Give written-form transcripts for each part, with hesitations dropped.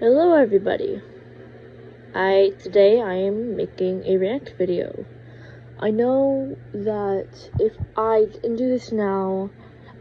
Hello everybody. Today I am making a react video. I know that if I didn't do this now,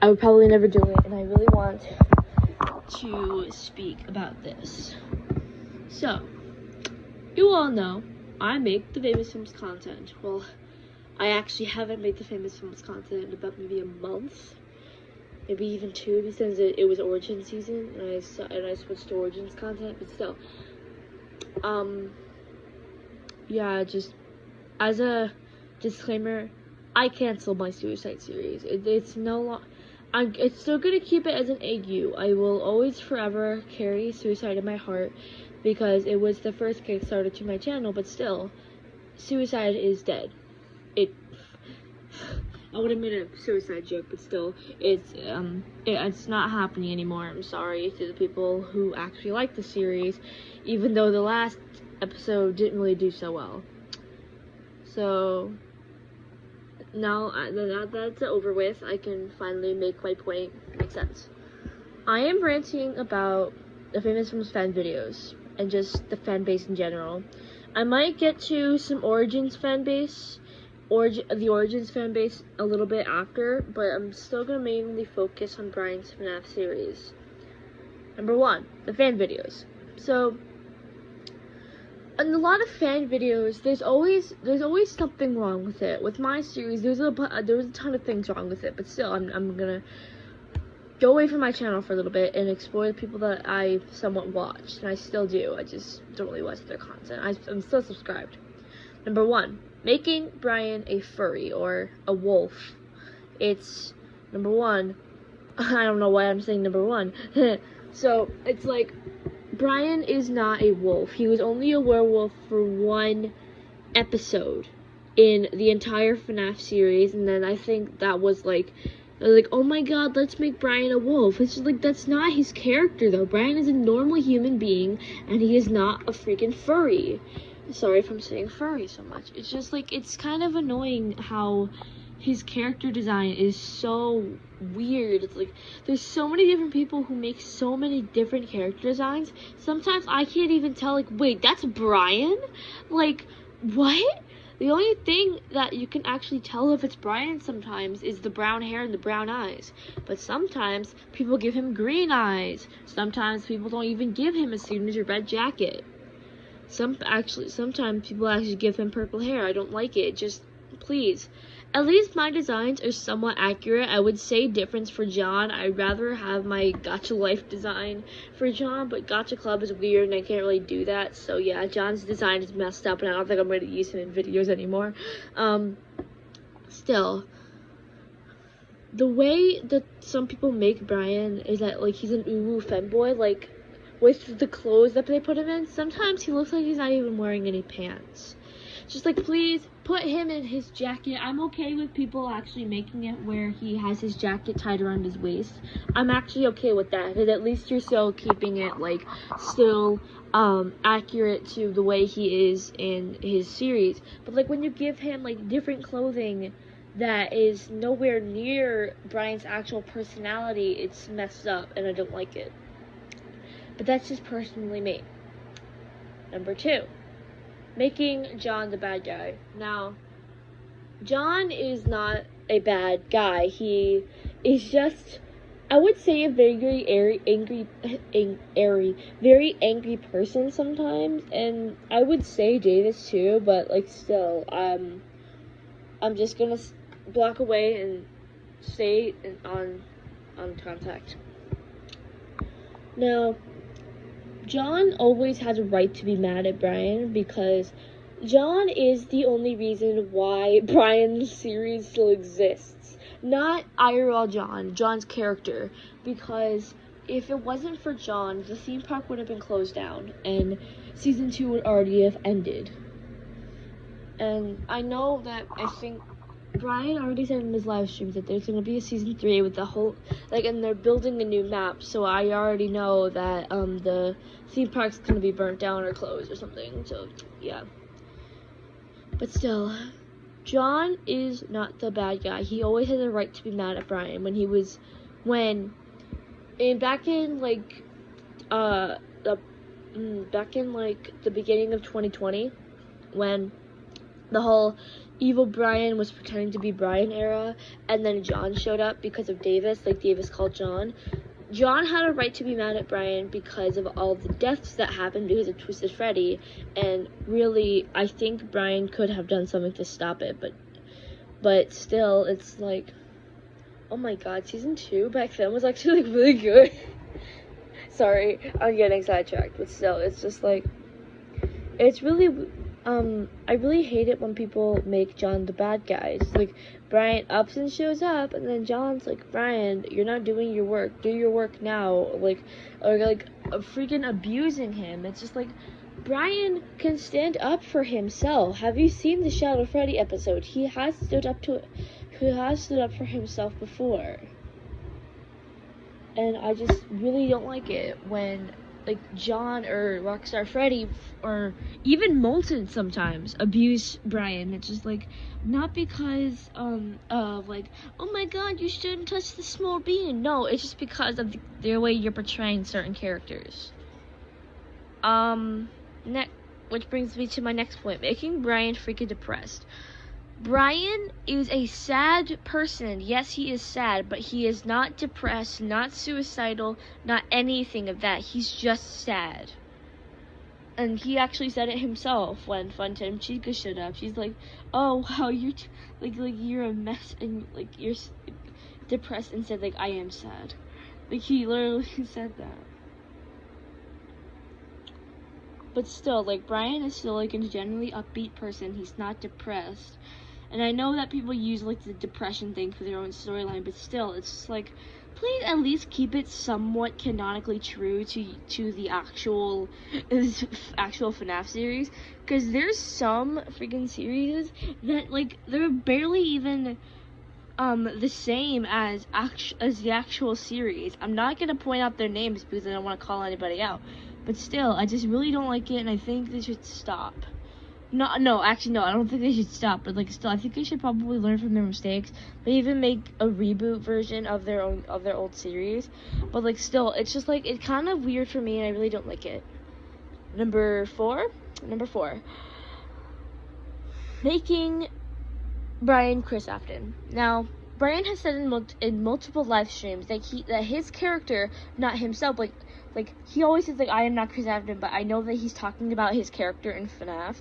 I would probably never do it, and I really want to speak about this. So, you all know I make the Famous Films content. Well, I actually haven't made the Famous Films content in about maybe a month. Maybe even 2, since it was Origin season, and I switched to Origins content, but still. Yeah, just as a disclaimer, I canceled my Suicide series. It's no it's still gonna keep it as an AU. I will always forever carry Suicide in my heart because it was the first Kickstarter to my channel, but still, Suicide is dead. I would have made a suicide joke, but still, it's not happening anymore. I'm sorry to the people who actually like the series, even though the last episode didn't really do so well. So, now that that's over with, I can finally make my point make sense. I am ranting about the Famous Films fan videos, and just the fan base in general. I might get to some Origins fan base, the Origins fan base a little bit after, but I'm still gonna mainly focus on Brian's FNAF series. Number 1, the fan videos. So, in a lot of fan videos, there's always something wrong with it. With my series, there was a ton of things wrong with it, but still, I'm gonna go away from my channel for a little bit and explore the people that I somewhat watched, and I still do. I just don't really watch their content. I'm still subscribed. Number 1, making Brian a furry or a wolf. It's number 1. I don't know why I'm saying number 1. So it's like, Brian is not a wolf. He was only a werewolf for 1 episode in the entire FNAF series, and then I think that was like, oh my god, let's make Brian a wolf. It's just like, that's not his character though. Brian is a normal human being, and he is not a freaking furry. Sorry if I'm saying furry so much. It's just like, it's kind of annoying how his character design is so weird. It's like, there's so many different people who make so many different character designs. Sometimes I can't even tell, like, wait, that's Brian? Like, what? The only thing that you can actually tell if it's Brian sometimes is the brown hair and the brown eyes. But sometimes people give him green eyes. Sometimes people don't even give him a signature red jacket. Sometimes people actually give him purple hair. I don't like it. Just, please. At least my designs are somewhat accurate. I would say difference for John. I'd rather have my Gacha Life design for John, but Gacha Club is weird and I can't really do that. So yeah, John's design is messed up and I don't think I'm going to use him in videos anymore. Still, the way that some people make Brian is that, like, he's an uwu femboy, like, with the clothes that they put him in, sometimes he looks like he's not even wearing any pants. Just like, please put him in his jacket. I'm okay with people actually making it where he has his jacket tied around his waist. I'm actually okay with that, because at least you're still keeping it, like, still accurate to the way he is in his series. But like, when you give him like different clothing that is nowhere near Brian's actual personality, it's messed up and I don't like it. But that's just personally me. Number 2, making John the bad guy. Now, John is not a bad guy. He is just, I would say, a very angry person sometimes, and I would say Davis too. But like, still, I'm just gonna block away and stay on contact. Now, John always has a right to be mad at Brian because John is the only reason why Brian's series still exists. Not IRL John, John's character. Because if it wasn't for John, the theme park would have been closed down and season 2 would already have ended. And I know that, I think Brian already said in his live streams that there's going to be a season 3 with the whole, like, and they're building a new map, so I already know that, the theme park's going to be burnt down or closed or something, so, yeah. But still, John is not the bad guy. He always has a right to be mad at Brian back in, like, the back in like the beginning of 2020, when the whole evil Brian was pretending to be Brian era, and then John showed up because of Davis, like Davis called John. John had a right to be mad at Brian because of all the deaths that happened because of Twisted Freddy, and really, I think Brian could have done something to stop it, but still, it's like, oh my god, season 2 back then was actually like really good. Sorry, I'm getting sidetracked, but still, it's just like, it's really, I really hate it when people make John the bad guy. It's like, Brian ups and shows up, and then John's like, Brian, you're not doing your work, do your work now, like, or like, freaking abusing him. It's just like, Brian can stand up for himself. Have you seen the Shadow Freddy episode? He has stood up for himself before. And I just really don't like it when, like, John or Rockstar Freddy or even Molten sometimes abuse Brian. It's just like, not because of like, oh my god, you shouldn't touch the small bean. No, it's just because of the way you're portraying certain characters. Which brings me to my next point, making Brian freaking depressed. Brian is a sad person. Yes, he is sad, but he is not depressed, not suicidal, not anything of that. He's just sad. And he actually said it himself when Funtime Chica showed up. She's like, "Oh wow, you're like you're a mess and like you're depressed," and said like, "I am sad." Like he literally said that. But still, like, Brian is still like a genuinely upbeat person. He's not depressed. And I know that people use like the depression thing for their own storyline, but still, it's just like, please at least keep it somewhat canonically true to the actual FNAF series, because there's some freaking series that like they're barely even the same as the actual series. I'm not gonna point out their names because I don't want to call anybody out, but still, I just really don't like it, and I think they should stop. No, actually, no, I don't think they should stop, but, like, still, I think they should probably learn from their mistakes, but even make a reboot version of their old series, but, like, still, it's just, like, it's kind of weird for me, and I really don't like it. Number four, making Brian Chris Afton. Now, Brian has said in multiple live streams that his character, not himself, like, he always says, like, I am not Chris Afton, but I know that he's talking about his character in FNAF.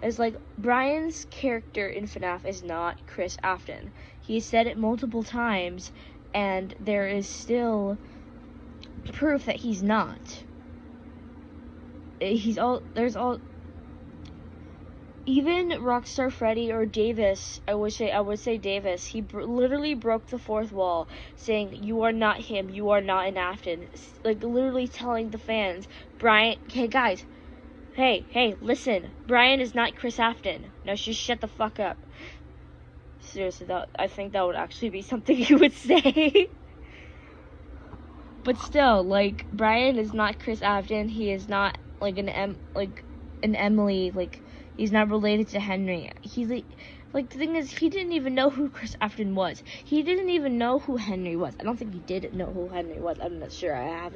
It's like, Brian's character in FNAF is not Chris Afton. He said it multiple times, and there is still proof that he's not. Even Rockstar Freddy or Davis, I would say Davis, he literally broke the fourth wall, saying, you are not him, you are not an Afton. Like, literally telling the fans, Brian, hey guys, hey, listen, Brian is not Chris Afton. Now just shut the fuck up. Seriously, I think that would actually be something you would say. But still, like, Brian is not Chris Afton. He is not like an Emily, like, he's not related to Henry. He's like the thing is, he didn't even know who Chris Afton was. He didn't even know who Henry was. I don't think he did know who Henry was. I'm not sure. I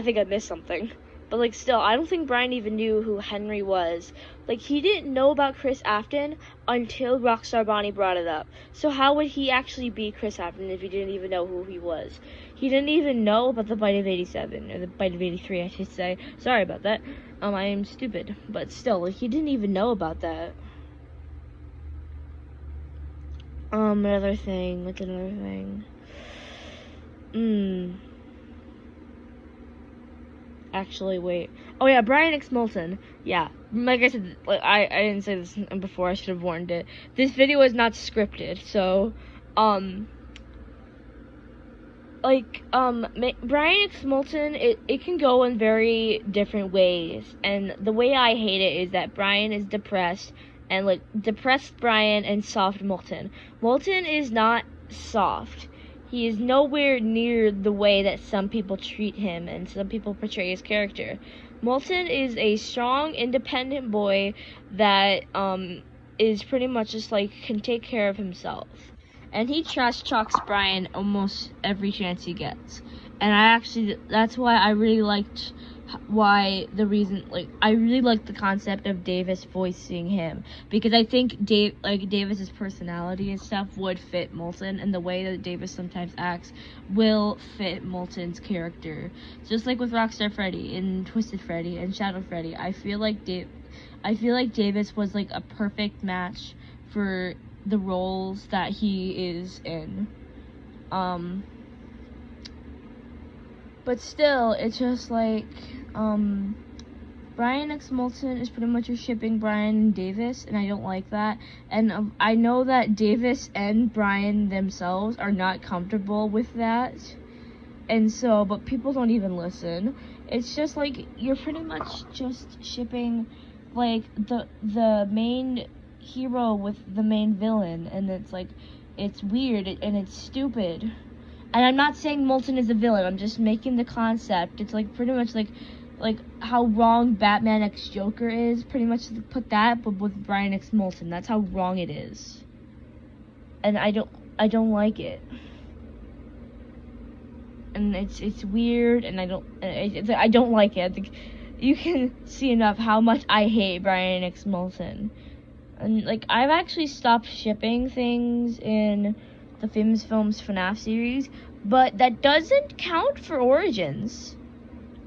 think I missed something. But, like, still, I don't think Brian even knew who Henry was. Like, he didn't know about Chris Afton until Rockstar Bonnie brought it up. So how would he actually be Chris Afton if he didn't even know who he was? He didn't even know about the Bite of 87, or the Bite of 83, I should say. Sorry about that. I am stupid. But still, like, he didn't even know about that. Another thing. Actually, wait. Oh yeah, Brian X Molten. Yeah, like I said, like I didn't say this before. I should have warned it. This video is not scripted, so Brian X Molten, it can go in very different ways, and the way I hate it is that Brian is depressed, and like depressed Brian and soft Molten. Molten is not soft. He is nowhere near the way that some people treat him and some people portray his character. Molten is a strong, independent boy that is pretty much just like can take care of himself. And he trash talks Brian almost every chance he gets. And that's why I really liked why the reason, like, I really like the concept of Davis voicing him, because I think Davis's personality and stuff would fit Moulton, and the way that Davis sometimes acts will fit Moulton's character. Just like with Rockstar Freddy and Twisted Freddy and Shadow Freddy, I feel like Davis was like a perfect match for the roles that he is in. But still, it's just like, Brian X Moulton is pretty much just shipping Brian and Davis, and I don't like that. And I know that Davis and Brian themselves are not comfortable with that. And so, but people don't even listen. It's just like, you're pretty much just shipping, like, the main hero with the main villain, and it's like, it's weird, and it's stupid. And I'm not saying Moulton is a villain, I'm just making the concept. It's like pretty much like how wrong Batman X Joker is, pretty much put that, but with Brian X Moulton. That's how wrong it is. And I don't like it. And it's weird, and I don't like it. I think you can see enough how much I hate Brian X Moulton. And like, I've actually stopped shipping things in the Famous Films FNAF series, but that doesn't count for Origins.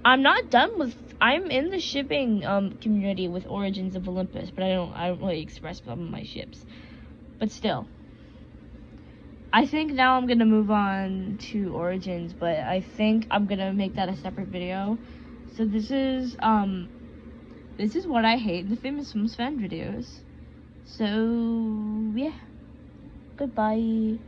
I'm not done with. I'm in the shipping community with Origins of Olympus, but I don't really express some of my ships. But still, I think now I'm gonna move on to Origins, but I think I'm gonna make that a separate video. So this is what I hate in the Famous Films fan videos. So yeah, goodbye.